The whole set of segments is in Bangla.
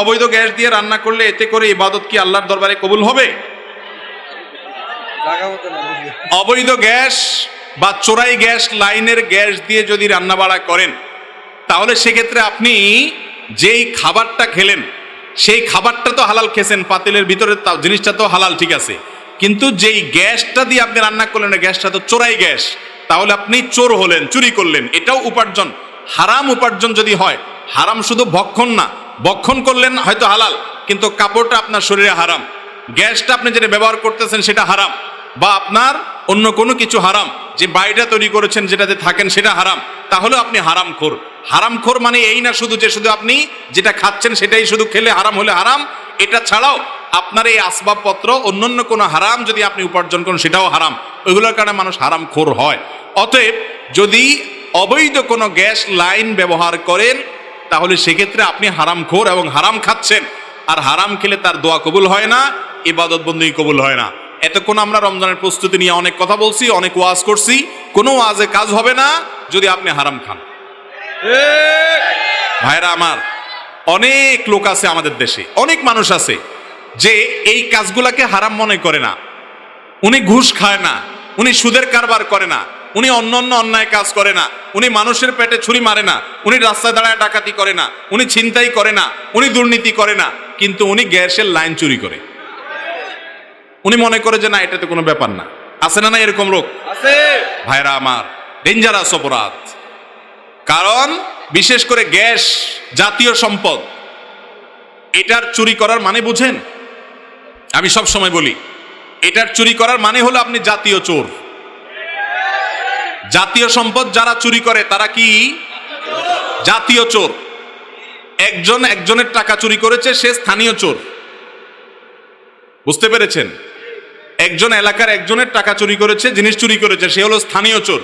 অবৈধ গ্যাস দিয়ে রান্না করলে এতে করে ইবাদত কি আল্লাহর দরবারে কবুল হবে? অবৈধ গ্যাস বা চোরাই গ্যাস লাইনের গ্যাস দিয়ে যদি রান্না বাড়া করেন, তাহলে সেক্ষেত্রে আপনি যেই খাবারটা খেলেন সেই খাবারটা তো হালাল খেয়েছেন, পাতিলের ভিতরে জিনিসটা তো হালাল, ঠিক আছে, কিন্তু যেই গ্যাসটা দিয়ে আপনি রান্না করলেন গ্যাসটা তো চোরাই গ্যাস, তাহলে আপনি চোর হলেন, চুরি করলেন। এটাও উপার্জন, হারাম উপার্জন যদি হয়। হারাম শুধু ভক্ষণ না, ভক্ষণ করলেন হয়তো হালাল, কিন্তু কাপড়টা আপনার শরীরে হারাম, গ্যাসটা আপনি যেটা ব্যবহার করতেছেন সেটা হারাম, বা আপনার অন্য কোনো কিছু হারাম, যে বাড়িটা তৈরি করেছেন যেটাতে থাকেন সেটা হারাম, তাহলে আপনি হারামখোর। হারামখোর মানে এই না শুধু যে শুধু আপনি যেটা খাচ্ছেন সেটাই শুধু খেলে হারাম হলে হারাম, এটা ছাড়াও আপনার এই আসবাবপত্র অন্যান্য কোনো হারাম যদি আপনি উপার্জন করেন সেটাও হারাম। ওইগুলোর কারণে মানুষ হারামখোর হয়। অতএব যদি অবৈধ কোনো গ্যাস লাইন ব্যবহার করেন তাহলে সেক্ষেত্রে আপনি হারামখোর এবং হারাম খাচ্ছেন, আর হারাম খেলে তার দোয়া কবুল হয় না, ইবাদত বন্দেগী কবুল হয় না। এতক্ষণ আমরা রমজানের প্রস্তুতি নিয়ে অনেক কথা বলছি, অনেক ওয়াজ করছি, কোনো ওয়াজে কাজ হবে না যদি আপনি হারাম খান। ভাইরা আমার, অনেক লোক আছে আমাদের দেশে, অনেক মানুষ আছে যে এই কাজগুলাকে হারাম মনে করে না। উনি ঘুষ খায় না, উনি সুদের কারবার করে না, উনি অন্য অন্যায় কাজ করে না, উনি মানুষের পেটে ছুরি মারে না, উনি রাস্তায় দাঁড়ায় ডাকাতি করে না, উনি ছিনতাই করে না, উনি দুর্নীতি করে না, কিন্তু উনি গ্যাসের লাইন চুরি করে। উনি মনে করে যে না, এটাতে কোনো ব্যাপার না। আছে না? না এরকম লোক আছে। ভাইরা আমার, ডেঞ্জারাস অপরাধ। কারণ বিশেষ করে গ্যাস জাতীয় সম্পদ, এটার চুরি করার মানে বুঝেন? আমি সব সময় বলি, এটার চুরি করার মানে হলো আপনি জাতীয় চোর। জাতীয় সম্পদ যারা চুরি করে তারা কি জাতীয় চোর। একজনের টাকা চুরি করেছে, সে স্থানীয় চোর। বুঝতে পেরেছেন? একজন এলাকার একজনের টাকা চুরি করেছে, জিনিস চুরি করেছে, সে হলো স্থানীয় চোর।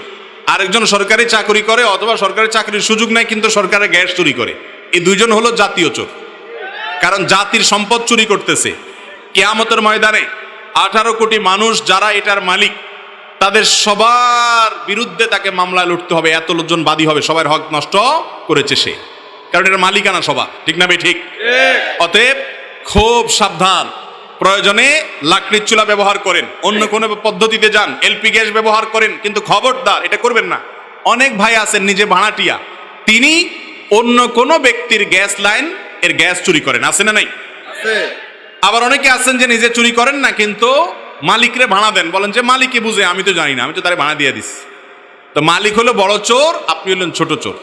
আরেকজন সরকারি চাকরি করে অথবা সরকারি চাকরির সুযোগ নেয় কিন্তু সরকারের গ্যাস চুরি করে। এই দুইজন হলো জাতীয় চোর, কারণ জাতির সম্পদ চুরি করতেছে। কিয়ামতের ময়দানে 18 কোটি মানুষ যারা এটার মালিক, তাদের সবার বিরুদ্ধে তাকে মামলায় লড়তে হবে। এত লোকজন বাদী হবে, সবার হক নষ্ট করেছে সে, কারণ এটার মালিকানা সবার, ঠিক না ভাই? ঠিক। অতএব খুব সাবধান। প্রয়োজনে লাকড়ির চুলা ব্যবহার করেন, অন্য কোনো পদ্ধতিতে যান, এলপি গ্যাস ব্যবহার করেন, কিন্তু খবরদার এটা করবেন না। অনেক ভাই আছেন নিজে ভাড়াটিয়া, তিনি অন্য কোনো ব্যক্তির গ্যাস লাইন এর গ্যাস চুরি করেন, আছে না নাই? আবার অনেকে আছেন যে নিজে চুরি করেন না, কিন্তু মালিকরে ভাড়া দেন, বলেন যে মালিকই বুঝে, আমি তো জানি না, আমি তো তারে ভাড়া দিয়ে দিচ্ছি। তো মালিক হলো বড় চোর, আপনি হলেন ছোট চোর।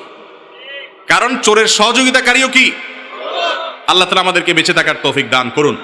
কারণ চোরের সহযোগিতাকারীও কি? আল্লাহ তাআলা আমাদেরকে বেঁচে থাকার তৌফিক দান করুন।